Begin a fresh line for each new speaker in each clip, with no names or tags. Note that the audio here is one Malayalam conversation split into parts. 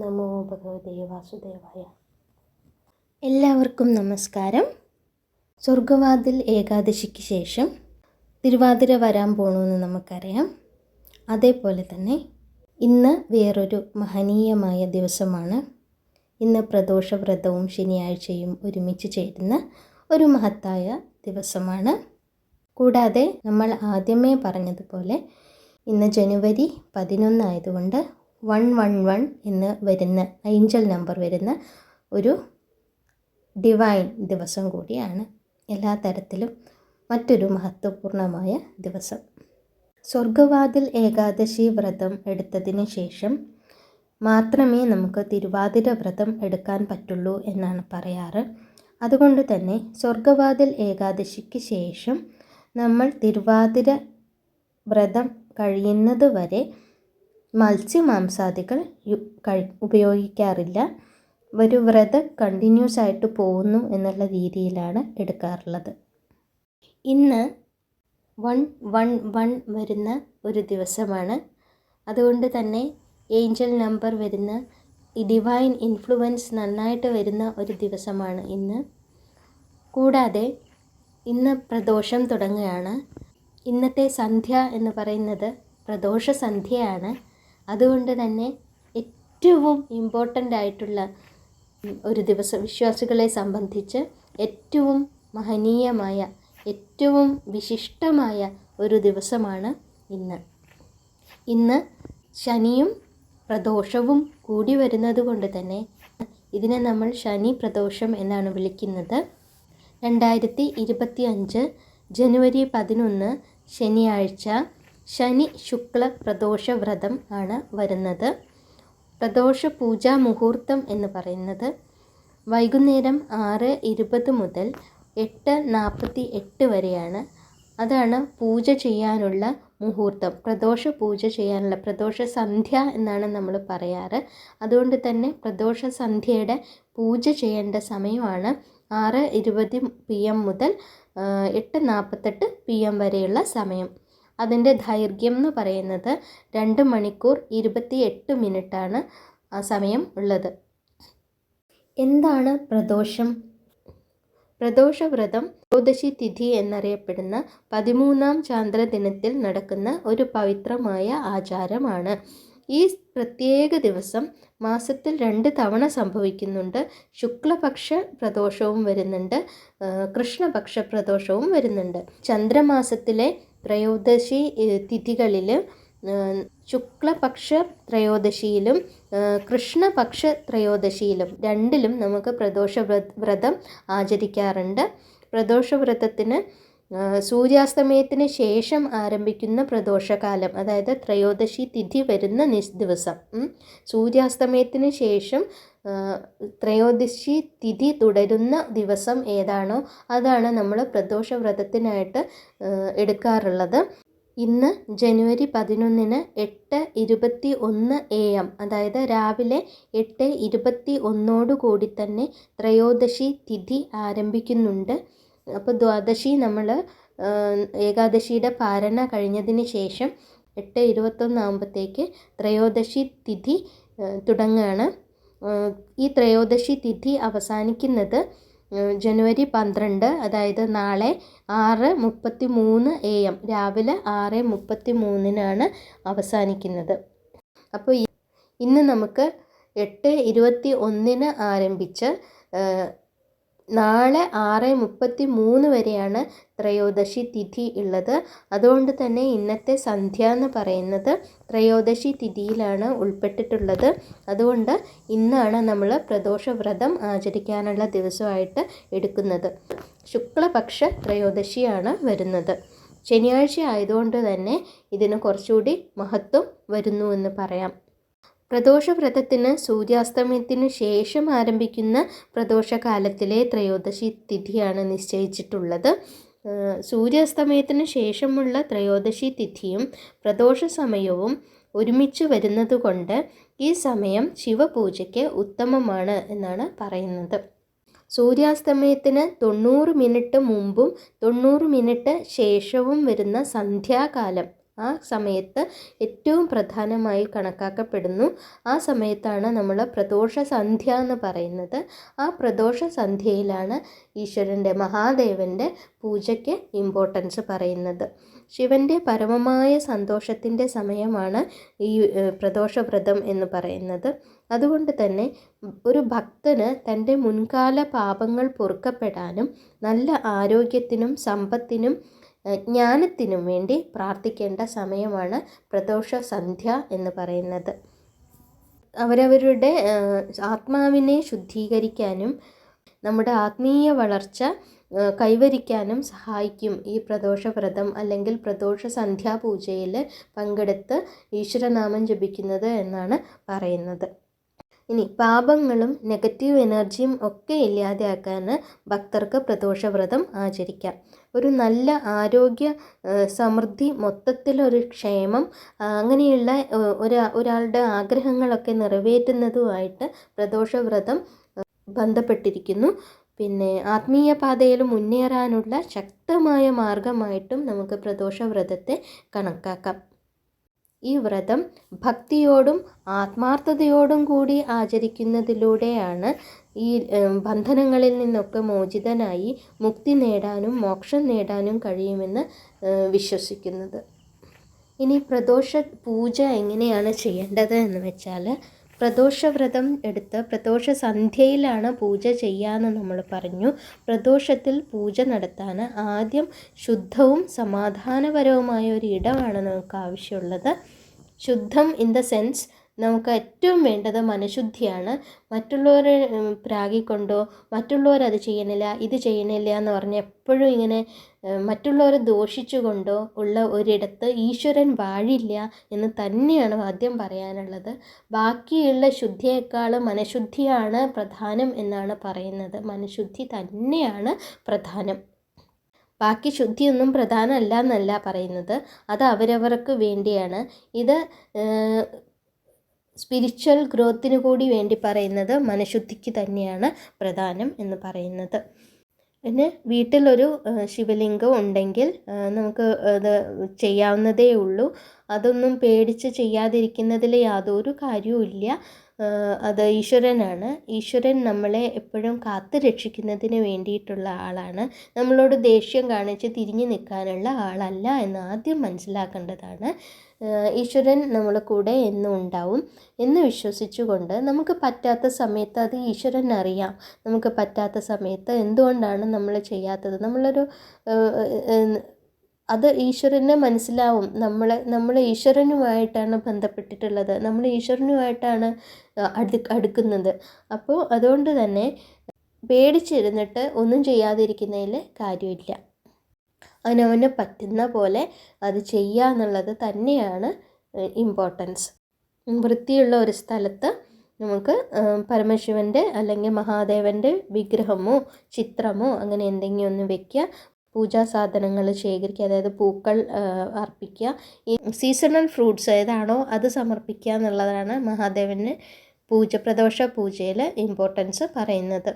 നമോ ഭഗവതേ വാസുദേവായ. എല്ലാവർക്കും നമസ്കാരം. സ്വർഗവാതിൽ ഏകാദശിക്ക് ശേഷം തിരുവാതിര വരാൻ പോകണമെന്ന് നമുക്കറിയാം. അതേപോലെ തന്നെ ഇന്ന് വേറൊരു മഹനീയമായ ദിവസമാണ്. ഇന്ന് പ്രദോഷവ്രതവും ശനിയാഴ്ചയും ഒരുമിച്ച് ചേരുന്ന ഒരു മഹത്തായ ദിവസമാണ്. കൂടാതെ നമ്മൾ ആദ്യമേ പറഞ്ഞതുപോലെ ഇന്ന് ജനുവരി 11 ആയതുകൊണ്ട് 111 എന്ന് വരുന്ന ഏഞ്ചൽ നമ്പർ വരുന്ന ഒരു ഡിവൈൻ ദിവസം കൂടിയാണ്. എല്ലാ തരത്തിലും മറ്റൊരു മഹത്വപൂർണമായ ദിവസം. സ്വർഗവാതിൽ ഏകാദശി വ്രതം എടുത്തതിന് ശേഷം മാത്രമേ നമുക്ക് തിരുവാതിര വ്രതം എടുക്കാൻ പറ്റുള്ളൂ എന്നാണ് പറയാറ്. അതുകൊണ്ട് തന്നെ സ്വർഗവാതിൽ ഏകാദശിക്ക് ശേഷം നമ്മൾ തിരുവാതിര വ്രതം കഴിയുന്നത് വരെ മത്സ്യമാംസാദികൾ ഉപയോഗിക്കാറില്ല. ഒരു വ്രതം കണ്ടിന്യൂസ് ആയിട്ട് പോകുന്നു എന്നുള്ള രീതിയിലാണ് എടുക്കാറുള്ളത്. ഇന്ന് 111 വരുന്ന ഒരു ദിവസമാണ്. അതുകൊണ്ട് തന്നെ ഏഞ്ചൽ നമ്പർ വരുന്ന ഈ ഡിവൈൻ ഇൻഫ്ലുവൻസ് നന്നായിട്ട് വരുന്ന ഒരു ദിവസമാണ് ഇന്ന്. കൂടാതെ ഇന്ന് പ്രദോഷം തുടങ്ങുകയാണ്. ഇന്നത്തെ സന്ധ്യ എന്ന് പറയുന്നത് പ്രദോഷ സന്ധ്യയാണ്. അതുകൊണ്ട് തന്നെ ഏറ്റവും ഇമ്പോർട്ടൻ്റ് ആയിട്ടുള്ള ഒരു ദിവസം, വിശ്വാസികളെ സംബന്ധിച്ച് ഏറ്റവും മഹനീയമായ, ഏറ്റവും വിശിഷ്ടമായ ഒരു ദിവസമാണ് ഇന്ന് ശനിയും പ്രദോഷവും കൂടി വരുന്നത് കൊണ്ട് തന്നെ ഇതിനെ നമ്മൾ ശനി പ്രദോഷം എന്നാണ് വിളിക്കുന്നത്. 2025 ജനുവരി 11 ശനിയാഴ്ച ശനി ശുക്ല പ്രദോഷ വ്രതം ആണ് വരുന്നത്. പ്രദോഷ പൂജാ മുഹൂർത്തം എന്ന് പറയുന്നത് വൈകുന്നേരം 6:20 മുതൽ 8:48 വരെയാണ്. അതാണ് പൂജ ചെയ്യാനുള്ള മുഹൂർത്തം. പ്രദോഷ പൂജ ചെയ്യാനുള്ള പ്രദോഷ സന്ധ്യ എന്നാണ് നമ്മൾ പറയാറ്. അതുകൊണ്ട് തന്നെ പ്രദോഷ സന്ധ്യയുടെ പൂജ ചെയ്യേണ്ട സമയമാണ് 6:20 PM മുതൽ 8:48 PM വരെയുള്ള സമയം. അതിൻ്റെ ദൈർഘ്യം എന്ന് പറയുന്നത് 2 മണിക്കൂർ 28 മിനിറ്റാണ് ആ സമയം ഉള്ളത്. എന്താണ് പ്രദോഷം? പ്രദോഷവ്രതം ത്രയോദശി തിഥി എന്നറിയപ്പെടുന്ന 13ാം ചാന്ദ്രദിനത്തിൽ നടക്കുന്ന ഒരു പവിത്രമായ ആചാരമാണ്. ഈ പ്രത്യേക ദിവസം മാസത്തിൽ 2 തവണ സംഭവിക്കുന്നുണ്ട്. ശുക്ലപക്ഷ പ്രദോഷവും വരുന്നുണ്ട്, കൃഷ്ണപക്ഷ പ്രദോഷവും വരുന്നുണ്ട്. ചന്ദ്രമാസത്തിലെ ത്രയോദശി തിഥികളിൽ ശുക്ലപക്ഷ ത്രയോദശിയിലും കൃഷ്ണപക്ഷ ത്രയോദശിയിലും രണ്ടിലും നമുക്ക് പ്രദോഷ വ്രതം ആചരിക്കാറുണ്ട്. പ്രദോഷവ്രതത്തിന് സൂര്യാസ്തമയത്തിന് ശേഷം ആരംഭിക്കുന്ന പ്രദോഷകാലം, അതായത് ത്രയോദശി തിഥി വരുന്ന ദിവസം, സൂര്യാസ്തമയത്തിന് ശേഷം ത്രയോദശി തിഥി തുടരുന്ന ദിവസം ഏതാണോ അതാണ് നമ്മൾ പ്രദോഷവ്രതത്തിനായിട്ട് എടുക്കാറുള്ളത്. ഇന്ന് ജനുവരി 11 8:21 AM, അതായത് രാവിലെ 8:21 കൂടി തന്നെ ത്രയോദശി തിഥി ആരംഭിക്കുന്നുണ്ട്. അപ്പോൾ ദ്വാദശി നമ്മൾ ഏകാദശിയുടെ പാരണ കഴിഞ്ഞതിന് ശേഷം 8:21 ആകുമ്പോഴത്തേക്ക് ത്രയോദശി തിഥി തുടങ്ങുകയാണ്. ഈ ത്രയോദശി തിഥി അവസാനിക്കുന്നത് ജനുവരി 12, അതായത് നാളെ 6:33 AM, രാവിലെ 6:33 അവസാനിക്കുന്നത്. അപ്പോൾ ഇന്ന് നമുക്ക് 8:21 ആരംഭിച്ച് നാളെ 6:33 വരെയാണ് ത്രയോദശി തിഥി ഉള്ളത്. അതുകൊണ്ട് തന്നെ ഇന്നത്തെ സന്ധ്യ എന്ന് പറയുന്നത് ത്രയോദശി തിഥിയിലാണ് ഉൾപ്പെട്ടിട്ടുള്ളത്. അതുകൊണ്ട് ഇന്നാണ് നമ്മൾ പ്രദോഷവ്രതം ആചരിക്കാനുള്ള ദിവസമായിട്ട് എടുക്കുന്നത്. ശുക്ലപക്ഷ ത്രയോദശിയാണ് വരുന്നത്. ശനിയാഴ്ച ആയതുകൊണ്ട് തന്നെ ഇതിന് കുറച്ചുകൂടി മഹത്വം വരുന്നു എന്ന് പറയാം. പ്രദോഷവ്രതത്തിന് സൂര്യാസ്തമയത്തിനു ശേഷം ആരംഭിക്കുന്ന പ്രദോഷകാലത്തിലെ ത്രയോദശി തിഥിയാണ് നിശ്ചയിച്ചിട്ടുള്ളത്. സൂര്യാസ്തമയത്തിന് ശേഷമുള്ള ത്രയോദശി തിഥിയും പ്രദോഷ സമയവും ഒരുമിച്ച് വരുന്നതുകൊണ്ട് ഈ സമയം ശിവപൂജയ്ക്ക് ഉത്തമമാണ് എന്നാണ് പറയുന്നത്. സൂര്യാസ്തമയത്തിന് 90 മിനിറ്റ് മുമ്പും 90 മിനിറ്റ് ശേഷവും വരുന്ന സന്ധ്യാകാലം, ആ സമയത്ത് ഏറ്റവും പ്രധാനമായി കണക്കാക്കപ്പെടുന്നു. ആ സമയത്താണ് നമ്മൾ പ്രദോഷ സന്ധ്യ എന്ന് പറയുന്നത്. ആ പ്രദോഷ സന്ധ്യയിലാണ് ഈശ്വരൻ്റെ മഹാദേവൻ്റെ പൂജയ്ക്ക് ഇമ്പോർട്ടൻസ് പറയുന്നത്. ശിവൻ്റെ പരമമായ സന്തോഷത്തിൻ്റെ സമയമാണ് ഈ പ്രദോഷവ്രതം എന്ന് പറയുന്നത്. അതുകൊണ്ട് തന്നെ ഒരു ഭക്തന് തൻ്റെ മുൻകാല പാപങ്ങൾ പൊറുക്കപ്പെടാനും നല്ല ആരോഗ്യത്തിനും സമ്പത്തിനും ജ്ഞാനത്തിനും വേണ്ടി പ്രാർത്ഥിക്കേണ്ട സമയമാണ് പ്രദോഷ സന്ധ്യ എന്ന് പറയുന്നത്. അവരവരുടെ ആത്മാവിനെ ശുദ്ധീകരിക്കാനും നമ്മുടെ ആത്മീയ വളർച്ച കൈവരിക്കാനും സഹായിക്കും ഈ പ്രദോഷവ്രതം അല്ലെങ്കിൽ പ്രദോഷ സന്ധ്യാപൂജയിൽ പങ്കെടുത്ത് ഈശ്വരനാമം ജപിക്കുന്നത് എന്നാണ് പറയുന്നത്. ഇനി പാപങ്ങളും നെഗറ്റീവ് എനർജിയും ഒക്കെ ഇല്ലാതെയാക്കാൻ ഭക്തർക്ക് പ്രദോഷവ്രതം ആചരിക്കാം. ഒരു നല്ല ആരോഗ്യ സമൃദ്ധി, മൊത്തത്തിലൊരു ക്ഷേമം, അങ്ങനെയുള്ള ഒരാളുടെ ആഗ്രഹങ്ങളൊക്കെ നിറവേറ്റുന്നതുമായിട്ട് പ്രദോഷവ്രതം ബന്ധപ്പെട്ടിരിക്കുന്നു. പിന്നെ ആത്മീയ പാതയിൽ മുന്നേറാനുള്ള ശക്തമായ മാർഗമായിട്ടും നമുക്ക് പ്രദോഷവ്രതത്തെ കണക്കാക്കാം. ഈ വ്രതം ഭക്തിയോടും ആത്മാർത്ഥതയോടും കൂടി ആചരിക്കുന്നതിലൂടെയാണ് ഈ ബന്ധനങ്ങളിൽ നിന്നൊക്കെ മോചിതനായി മുക്തി നേടാനും മോക്ഷം നേടാനും കഴിയുമെന്ന് വിശ്വസിക്കുന്നത്. ഇനി പ്രദോഷ പൂജ എങ്ങനെയാണ് ചെയ്യേണ്ടത് എന്ന് വെച്ചാൽ, പ്രദോഷവ്രതം എടുത്ത് പ്രദോഷ സന്ധ്യയിലാണ് പൂജ ചെയ്യാമെന്ന് നമ്മൾ പറഞ്ഞു. പ്രദോഷത്തിൽ പൂജ നടത്താൻ ആദ്യം ശുദ്ധവും സമാധാനപരവുമായ ഒരു ഇടമാണ് നമുക്ക് ആവശ്യമുള്ളത്. ശുദ്ധം ഇൻ ദ സെൻസ് നമുക്ക് ഏറ്റവും വേണ്ടത് മനഃശുദ്ധിയാണ്. മറ്റുള്ളവരെ പ്രാഗിക്കൊണ്ടോ മറ്റുള്ളവരത് ചെയ്യണില്ല ഇത് ചെയ്യണില്ല എന്ന് പറഞ്ഞ് എപ്പോഴും ഇങ്ങനെ മറ്റുള്ളവരെ ദോഷിച്ചുകൊണ്ടോ ഉള്ള ഒരിടത്ത് ഈശ്വരൻ വാഴില്ല എന്ന് തന്നെയാണ് ആദ്യം പറയാനുള്ളത്. ബാക്കിയുള്ള ശുദ്ധിയേക്കാൾ മനഃശുദ്ധിയാണ് പ്രധാനം എന്നാണ് പറയുന്നത്. മനഃശുദ്ധി തന്നെയാണ് പ്രധാനം. ബാക്കി ശുദ്ധിയൊന്നും പ്രധാനമല്ല എന്നല്ല പറയുന്നത്, അത് അവരവർക്ക് വേണ്ടിയാണ്. ഇത് സ്പിരിച്വൽ ഗ്രോത്തിന് കൂടി വേണ്ടി പറയുന്നത് മനഃശുദ്ധിക്ക് തന്നെയാണ് പ്രധാനം എന്ന് പറയുന്നത്. പിന്നെ വീട്ടിലൊരു ശിവലിംഗം ഉണ്ടെങ്കിൽ നമുക്ക് അത് ചെയ്യാവുന്നതേ ഉള്ളൂ. അതൊന്നും പേടിച്ച് ചെയ്യാതിരിക്കുന്നതിൽ യാതൊരു കാര്യവുമില്ല. അത് ഈശ്വരനാണ്. ഈശ്വരൻ നമ്മളെ എപ്പോഴും കാത്തു രക്ഷിക്കുന്നതിന് വേണ്ടിയിട്ടുള്ള ആളാണ്. നമ്മളോട് ദേഷ്യം കാണിച്ച് തിരിഞ്ഞു നിൽക്കാനുള്ള ആളല്ല എന്ന് ആദ്യം മനസ്സിലാക്കേണ്ടതാണ്. ഈശ്വരൻ നമ്മളെ കൂടെ എന്നും ഉണ്ടാവും എന്ന് വിശ്വസിച്ചുകൊണ്ട് നമുക്ക് പറ്റാത്ത സമയത്ത് അത് ഈശ്വരൻ അറിയാം. നമുക്ക് പറ്റാത്ത സമയത്ത് എന്തുകൊണ്ടാണ് നമ്മൾ ചെയ്യാത്തത്, അത് ഈശ്വരനെ മനസ്സിലാവും. നമ്മൾ ഈശ്വരനുമായിട്ടാണ് ബന്ധപ്പെട്ടിട്ടുള്ളത്, നമ്മൾ ഈശ്വരനുമായിട്ടാണ് അടുക്കുന്നത്. അപ്പോൾ അതുകൊണ്ട് തന്നെ പേടിച്ചിരുന്നിട്ട് ഒന്നും ചെയ്യാതിരിക്കുന്നതിൽ കാര്യമില്ല. അവനവന് പറ്റുന്ന പോലെ അത് ചെയ്യുക എന്നുള്ളത് തന്നെയാണ് ഇമ്പോർട്ടൻസ്. വൃത്തിയുള്ള ഒരു സ്ഥലത്ത് നമുക്ക് പരമശിവൻ്റെ അല്ലെങ്കിൽ മഹാദേവൻ്റെ വിഗ്രഹമോ ചിത്രമോ അങ്ങനെ എന്തെങ്കിലും ഒന്ന് വയ്ക്കുക. പൂജാ സാധനങ്ങൾ ശേഖരിക്കുക, അതായത് പൂക്കൾ അർപ്പിക്കുക. ഈ സീസണൽ ഫ്രൂട്ട്സ് ഏതാണോ അത് സമർപ്പിക്കുക എന്നുള്ളതാണ് മഹാദേവന് പ്രദോഷ പൂജയിൽ ഇമ്പോർട്ടൻസ് പറയുന്നത്.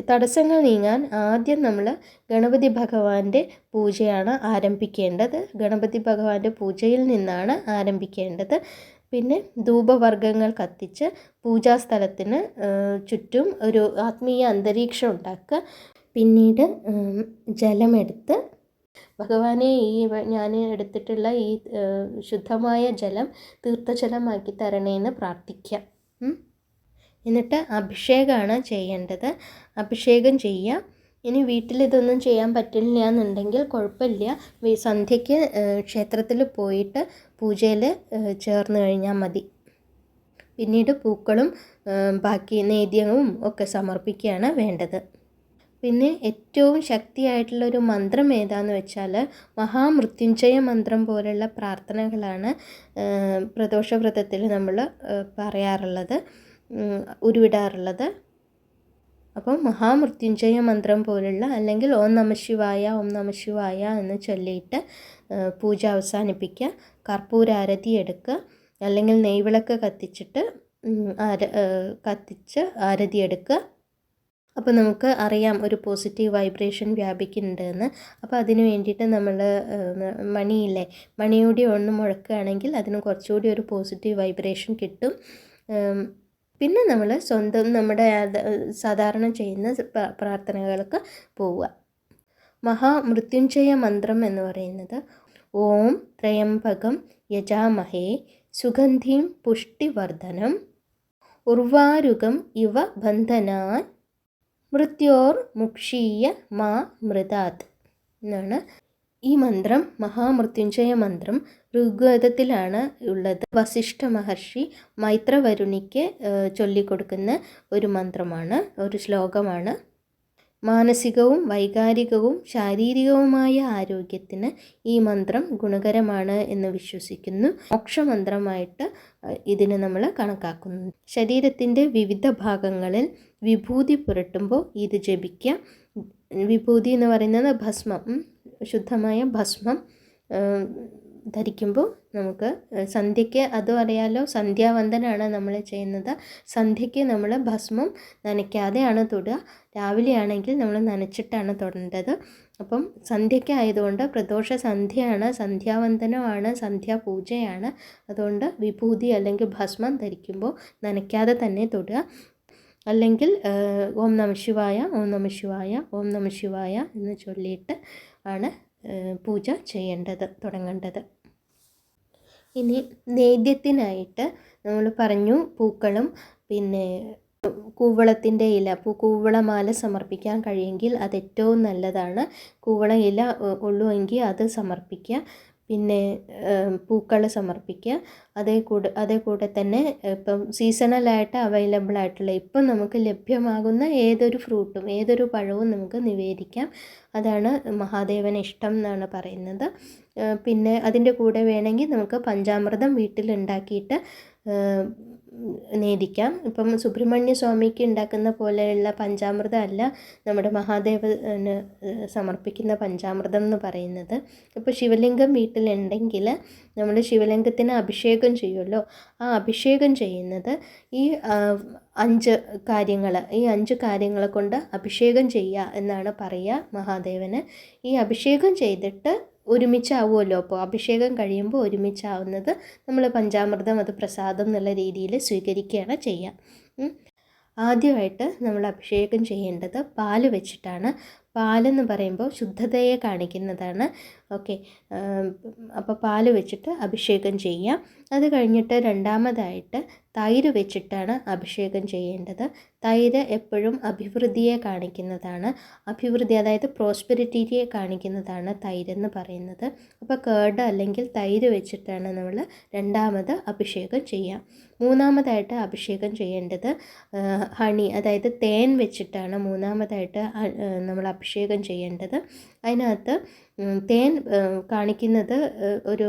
തടസ്സങ്ങൾ നീങ്ങാൻ ആദ്യം നമ്മൾ ഗണപതി ഭഗവാന്റെ പൂജയാണ് ആരംഭിക്കേണ്ടത്. ഗണപതി ഭഗവാന്റെ പൂജയിൽ നിന്നാണ് ആരംഭിക്കേണ്ടത്. പിന്നെ ധൂപവർഗ്ഗങ്ങൾ കത്തിച്ച് പൂജാസ്ഥലത്തിന് ചുറ്റും ഒരു ആത്മീയ അന്തരീക്ഷം ഉണ്ടാക്കുക. പിന്നീട് ജലമെടുത്ത് ഭഗവാനെ ഞാൻ എടുത്തിട്ടുള്ള ഈ ശുദ്ധമായ ജലം തീർത്ഥജലമാക്കി തരണേന്ന് പ്രാർത്ഥിക്കുക. എന്നിട്ട് അഭിഷേകമാണ് ചെയ്യേണ്ടത്. അഭിഷേകം ചെയ്യുക. ഇനി വീട്ടിലിതൊന്നും ചെയ്യാൻ പറ്റില്ല എന്നുണ്ടെങ്കിൽ കുഴപ്പമില്ല. സന്ധ്യയ്ക്ക് ക്ഷേത്രത്തിൽ പോയിട്ട് പൂജയിൽ ചേർന്ന് കഴിഞ്ഞാൽ മതി. പിന്നീട് പൂക്കളും ബാക്കി നേദ്യവും ഒക്കെ സമർപ്പിക്കുകയാണ് വേണ്ടത്. പിന്നെ ഏറ്റവും ശക്തിയായിട്ടുള്ളൊരു മന്ത്രം ഏതാണെന്ന് വെച്ചാൽ മഹാമൃത്യുഞ്ജയ മന്ത്രം പോലുള്ള പ്രാർത്ഥനകളാണ് പ്രദോഷവ്രതത്തിൽ നമ്മൾ പറയാറുള്ളത്, ഉരുവിടാറുള്ളത്. അപ്പം മഹാമൃത്യുഞ്ജയ മന്ത്രം പോലുള്ള അല്ലെങ്കിൽ ഓം നമഃ ശിവായ ഓം നമഃ ശിവായ എന്ന് ചൊല്ലിയിട്ട് പൂജ അവസാനിപ്പിക്കുക. കർപ്പൂരാരതി എടുക്കുക, അല്ലെങ്കിൽ നെയ്വിളക്ക് കത്തിച്ച് ആരതി എടുക്കുക. അപ്പോൾ നമുക്ക് അറിയാം ഒരു പോസിറ്റീവ് വൈബ്രേഷൻ വ്യാപിക്കുന്നുണ്ടെന്ന്. അപ്പോൾ അതിന് വേണ്ടിയിട്ട് നമ്മൾ മണിയില്ലേ, മണിയൂടി ഒന്ന് മുഴക്കുകയാണെങ്കിൽ അതിന് കുറച്ചുകൂടി ഒരു പോസിറ്റീവ് വൈബ്രേഷൻ കിട്ടും. പിന്നെ നമ്മൾ സ്വന്തം നമ്മുടെ സാധാരണ ചെയ്യുന്ന പ്രാർത്ഥനകൾക്ക് പോവുക. മഹാമൃത്യുഞ്ജയ മന്ത്രം എന്ന് പറയുന്നത് ഓം ത്രയംബകം യജാമഹേ സുഗന്ധിം പുഷ്ടിവർദ്ധനം ഉർവാരുകം ഇവ ബന്ധനാൻ മൃത്യോർ മുക്ഷീയ മാ മൃതാത് എന്നാണ് ഈ മന്ത്രം. മഹാമൃത്യുഞ്ജയ മന്ത്രം ഋഗ്വേദത്തിലാണ് ഉള്ളത്. വസിഷ്ഠ മഹർഷി മൈത്രവരുണിക്ക് ചൊല്ലിക്കൊടുക്കുന്ന ഒരു മന്ത്രമാണ്, ഒരു ശ്ലോകമാണ്. മാനസികവും വൈകാരികവും ശാരീരികവുമായ ആരോഗ്യത്തിന് ഈ മന്ത്രം ഗുണകരമാണ് എന്ന് വിശ്വസിക്കുന്നു. മോക്ഷമന്ത്രമായിട്ട് ഇതിനെ നമ്മൾ കണക്കാക്കുന്നു. ശരീരത്തിൻ്റെ വിവിധ ഭാഗങ്ങളിൽ വിഭൂതി പുരട്ടുമ്പോൾ ഇത് ജപിക്കുക. വിഭൂതി എന്ന് പറയുന്നത് ഭസ്മം, ശുദ്ധമായ ഭസ്മം ധരിക്കുമ്പോൾ നമുക്ക് സന്ധ്യയ്ക്ക്, അതും അറിയാലോ, സന്ധ്യാവന്ദനാണ് നമ്മൾ ചെയ്യുന്നത്. സന്ധ്യയ്ക്ക് നമ്മൾ ഭസ്മം നനയ്ക്കാതെയാണ് തൊടുക. രാവിലെ ആണെങ്കിൽ നമ്മൾ നനച്ചിട്ടാണ് തൊടേണ്ടത്. അപ്പം സന്ധ്യയ്ക്ക് ആയതുകൊണ്ട് പ്രദോഷ സന്ധ്യയാണ്, സന്ധ്യാവന്ദനമാണ്, സന്ധ്യാപൂജയാണ്. അതുകൊണ്ട് വിഭൂതി അല്ലെങ്കിൽ ഭസ്മം ധരിക്കുമ്പോൾ നനയ്ക്കാതെ തന്നെ തൊടുക. അല്ലെങ്കിൽ ഓം നമ ശിവായ, ഓം നമ ശിവായ, ഓം നമ ശിവായ എന്ന് ചൊല്ലിയിട്ട് ആണ് പൂജ തുടങ്ങേണ്ടത്. ഇനി നേദ്യത്തിനായിട്ട് നമ്മൾ പറഞ്ഞു പൂക്കളും പിന്നെ കൂവളത്തിൻ്റെ ഇല, കൂവളമാല സമർപ്പിക്കാൻ കഴിയുമെങ്കിൽ അത് ഏറ്റവും നല്ലതാണ്. കൂവള ഇല ഉള്ളുവെങ്കിൽ അത് സമർപ്പിക്കുക. പിന്നെ പൂക്കൾ സമർപ്പിക്കുക. അതേ കൂടെ തന്നെ ഇപ്പം സീസണലായിട്ട് അവൈലബിൾ ആയിട്ടുള്ള, ഇപ്പം നമുക്ക് ലഭ്യമാകുന്ന ഏതൊരു ഫ്രൂട്ടും ഏതൊരു പഴവും നമുക്ക് നിവേദിക്കാം. അതാണ് മഹാദേവന് ഇഷ്ടം എന്നാണ് പറയുന്നത്. പിന്നെ അതിൻ്റെ കൂടെ വേണമെങ്കിൽ നമുക്ക് പഞ്ചാമൃതം വീട്ടിലുണ്ടാക്കിയിട്ട് നേദിക്കാം. ഇപ്പം സുബ്രഹ്മണ്യ സ്വാമിക്ക് ഉണ്ടാക്കുന്ന പോലെയുള്ള പഞ്ചാമൃതം അല്ല നമ്മുടെ മഹാദേവന് സമർപ്പിക്കുന്ന പഞ്ചാമൃതം എന്ന് പറയുന്നത്. ഇപ്പോൾ ശിവലിംഗം വീട്ടിലുണ്ടെങ്കിൽ നമ്മൾ ശിവലിംഗത്തിന് അഭിഷേകം ചെയ്യുമല്ലോ, ആ അഭിഷേകം ചെയ്യുന്നത് ഈ 5 കാര്യങ്ങളെ കൊണ്ട് അഭിഷേകം ചെയ്യുക എന്നാണ് പറയുക മഹാദേവന്. ഈ അഭിഷേകം ചെയ്തിട്ട് ഒരുമിച്ചാവുമല്ലോ, അപ്പോൾ അഭിഷേകം കഴിയുമ്പോൾ ഒരുമിച്ചാവുന്നത് നമ്മൾ പഞ്ചാമൃതം അത് പ്രസാദം എന്നുള്ള രീതിയിൽ സ്വീകരിക്കുകയാണ് ചെയ്യുക. ആദ്യമായിട്ട് നമ്മൾ അഭിഷേകം ചെയ്യേണ്ടത് പാല് വെച്ചിട്ടാണ്. പാലെന്ന് പറയുമ്പോൾ ശുദ്ധതയെ കാണിക്കുന്നതാണ്. ഓക്കെ, അപ്പോൾ പാല് വെച്ചിട്ട് അഭിഷേകം ചെയ്യാം. അത് കഴിഞ്ഞിട്ട് രണ്ടാമതായിട്ട് തൈര് വെച്ചിട്ടാണ് അഭിഷേകം ചെയ്യേണ്ടത്. തൈര് എപ്പോഴും അഭിവൃദ്ധിയെ കാണിക്കുന്നതാണ്. അഭിവൃദ്ധി അതായത് പ്രോസ്പെരിറ്റിയെ കാണിക്കുന്നതാണ് തൈരെന്ന് പറയുന്നത്. അപ്പോൾ കേർഡ് അല്ലെങ്കിൽ തൈര് വെച്ചിട്ടാണ് നമ്മൾ രണ്ടാമത് അഭിഷേകം ചെയ്യുക. മൂന്നാമതായിട്ട് അഭിഷേകം ചെയ്യേണ്ടത് ഹണി അതായത് തേൻ വെച്ചിട്ടാണ് മൂന്നാമതായിട്ട് നമ്മൾ അഭിഷേകം ചെയ്യേണ്ടത്. അതിനകത്ത് തേൻ കാണിക്കുന്നത് ഒരു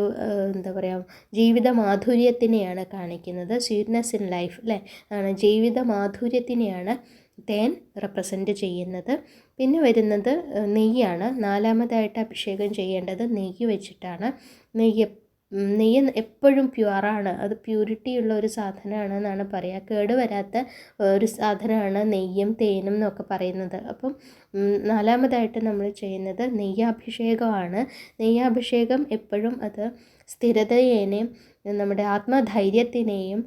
എന്താ പറയുക, ജീവിത മാധുര്യത്തിനെയാണ് കാണിക്കുന്നത്. സ്വീറ്റ്നെസ് ഇൻ ലൈഫ് അല്ലേ, ആണ് ജീവിത മാധുര്യത്തിനെയാണ് തേൻ റെപ്രസെൻറ്റ് ചെയ്യുന്നത്. പിന്നെ വരുന്നത് നെയ്യാണ്. നാലാമതായിട്ട് അഭിഷേകം ചെയ്യേണ്ടത് നെയ്യ് വെച്ചിട്ടാണ്. നെയ്യ് എപ്പോഴും പ്യുവറാണ്, അത് പ്യൂരിറ്റി ഉള്ള ഒരു സാധനമാണ് എന്നാണ് പറയുക. കേടുവരാത്ത ഒരു സാധനമാണ് നെയ്യും തേനും എന്നൊക്കെ പറയുന്നത്. അപ്പം നാലാമതായിട്ട് നമ്മൾ ചെയ്യുന്നത് നെയ്യാഭിഷേകമാണ്. നെയ്യാഭിഷേകം എപ്പോഴും അത് സ്ഥിരതയേയും നമ്മുടെ ആത്മധൈര്യത്തിനെയും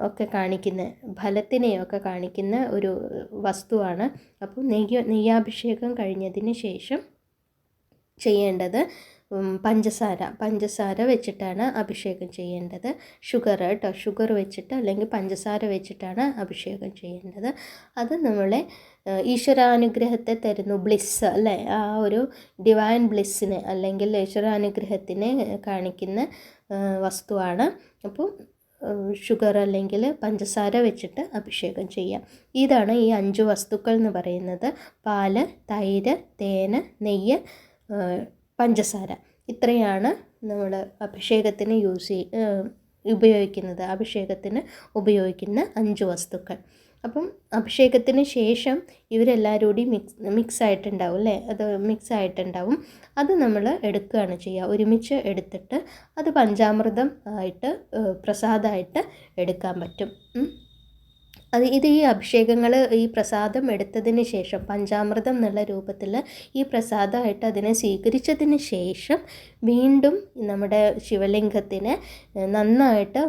ഒക്കെ കാണിക്കുന്ന, ഫലത്തിനെയും ഒക്കെ കാണിക്കുന്ന ഒരു വസ്തുവാണ്. അപ്പോൾ നെയ്യാഭിഷേകം കഴിഞ്ഞതിന് ശേഷം ചെയ്യേണ്ടത് പഞ്ചസാര വെച്ചിട്ടാണ് അഭിഷേകം ചെയ്യേണ്ടത്. ഷുഗർ വെച്ചിട്ട് അല്ലെങ്കിൽ പഞ്ചസാര വെച്ചിട്ടാണ് അഭിഷേകം ചെയ്യേണ്ടത്. അത് നമ്മളെ ഈശ്വരാനുഗ്രഹത്തെ തരുന്നു, ബ്ലിസ് അല്ലേ, ആ ഒരു ഡിവൈൻ ബ്ലിസ്സിനെ അല്ലെങ്കിൽ ഈശ്വരാനുഗ്രഹത്തിനെ കാണിക്കുന്ന വസ്തുവാണ്. അപ്പോൾ ഷുഗർ അല്ലെങ്കിൽ പഞ്ചസാര വെച്ചിട്ട് അഭിഷേകം ചെയ്യാം. ഇതാണ് ഈ 5 വസ്തുക്കൾ എന്ന് പറയുന്നത്. പാല്, തൈര്, തേന്, നെയ്യ്, പഞ്ചസാര. ഇത്രയാണ് നമ്മൾ അഭിഷേകത്തിന് ഉപയോഗിക്കുന്ന 5 വസ്തുക്കൾ. അപ്പം അഭിഷേകത്തിന് ശേഷം ഇവരെല്ലാവരും കൂടി മിക്സ് ആയിട്ടുണ്ടാവും അല്ലേ, അത് മിക്സ് ആയിട്ടുണ്ടാവും. അത് നമ്മൾ എടുക്കുകയാണ് ചെയ്യുക. ഒരുമിച്ച് എടുത്തിട്ട് അത് പഞ്ചാമൃതം ആയിട്ട് പ്രസാദമായിട്ട് എടുക്കാൻ പറ്റും. ഇത് ഈ അഭിഷേകങ്ങൾ ഈ പ്രസാദം എടുത്തതിന് ശേഷം പഞ്ചാമൃതം എന്നുള്ള രൂപത്തിൽ ഈ പ്രസാദമായിട്ട് അതിനെ സ്വീകരിച്ചതിന് ശേഷം വീണ്ടും നമ്മുടെ ശിവലിംഗത്തിനെ നന്നായിട്ട്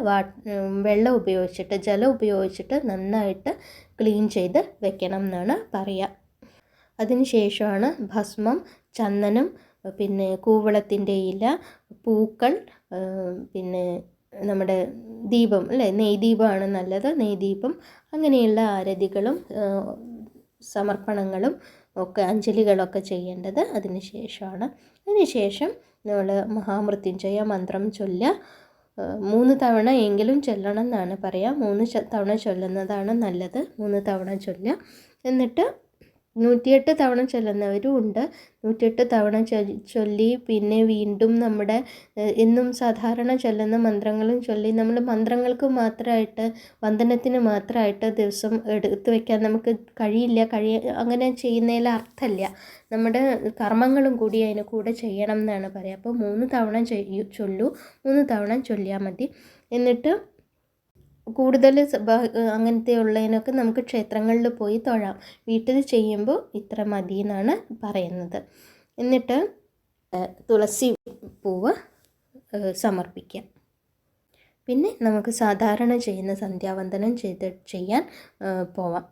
വെള്ളം ഉപയോഗിച്ചിട്ട് ജലം ഉപയോഗിച്ചിട്ട് നന്നായിട്ട് ക്ലീൻ ചെയ്ത് വെക്കണം എന്നാണ് പറയുക. അതിന് ശേഷമാണ് ഭസ്മം, ചന്ദനം, പിന്നെ കൂവളത്തിൻ്റെ ഇല, പൂക്കൾ, പിന്നെ നമ്മുടെ ദീപം അല്ലേ, നെയ്ദീപമാണ് നല്ലത്, നെയ്ദീപം, അങ്ങനെയുള്ള ആരതികളും സമർപ്പണങ്ങളും ഒക്കെ അഞ്ജലികളൊക്കെ ചെയ്യേണ്ടത് അതിന് ശേഷമാണ്. അതിനുശേഷം നമ്മൾ മഹാമൃത്യുഞ്ജയ മന്ത്രം ചൊല്ലുക. 3 തവണ എങ്കിലും ചൊല്ലണം എന്നാണ് പറയുക. 3 തവണ ചൊല്ലുന്നതാണ് നല്ലത്. 3 തവണ ചൊല്ലുക. എന്നിട്ട് 108 തവണ ചൊല്ലുന്നവരും ഉണ്ട്. 108 തവണ ചൊല്ലി പിന്നെ വീണ്ടും നമ്മുടെ എന്നും സാധാരണ ചൊല്ലുന്ന മന്ത്രങ്ങളും ചൊല്ലി നമ്മൾ മന്ത്രങ്ങൾക്ക് മാത്രമായിട്ട് വന്ദനത്തിന് മാത്രമായിട്ട് ദിവസം എടുത്തു വയ്ക്കാൻ നമുക്ക് കഴിയില്ല. അങ്ങനെ ചെയ്യുന്നതിൽ അർത്ഥമില്ല. നമ്മുടെ കർമ്മങ്ങളും കൂടി അതിന് കൂടെ ചെയ്യണം എന്നാണ് പറയുക. അപ്പോൾ 3 തവണ ചൊല്ലൂ. 3 തവണ ചൊല്ലിയാൽ മതി. എന്നിട്ട് കൂടുതൽ അങ്ങനത്തെ ഉള്ളതിനൊക്കെ നമുക്ക് ക്ഷേത്രങ്ങളിൽ പോയി തൊഴാം. വീട്ടിൽ ചെയ്യുമ്പോൾ ഇത്ര മതി എന്നാണ് പറയുന്നത്. എന്നിട്ട് തുളസി പൂവ് സമർപ്പിക്കാം. പിന്നെ നമുക്ക് സാധാരണ ചെയ്യുന്ന സന്ധ്യാവന്ദനം ചെയ്യാൻ പോവാം.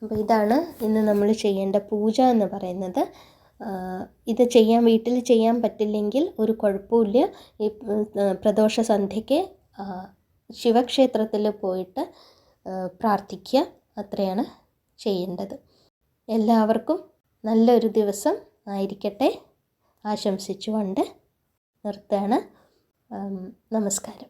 അപ്പോൾ ഇതാണ് ഇന്ന് നമ്മൾ ചെയ്യേണ്ട പൂജ എന്ന് പറയുന്നത്. ഇത് വീട്ടിൽ ചെയ്യാൻ പറ്റില്ലെങ്കിൽ ഒരു കുഴപ്പമില്ല. ഈ പ്രദോഷ സന്ധ്യയ്ക്ക് ശിവക്ഷേത്രത്തിൽ പോയിട്ട് പ്രാർത്ഥിക്കുക. അത്രയാണ് ചെയ്യേണ്ടത്. എല്ലാവർക്കും നല്ലൊരു ദിവസം ആയിരിക്കട്ടെ ആശംസിച്ചുകൊണ്ട് നിർത്തുകയാണ്. നമസ്കാരം.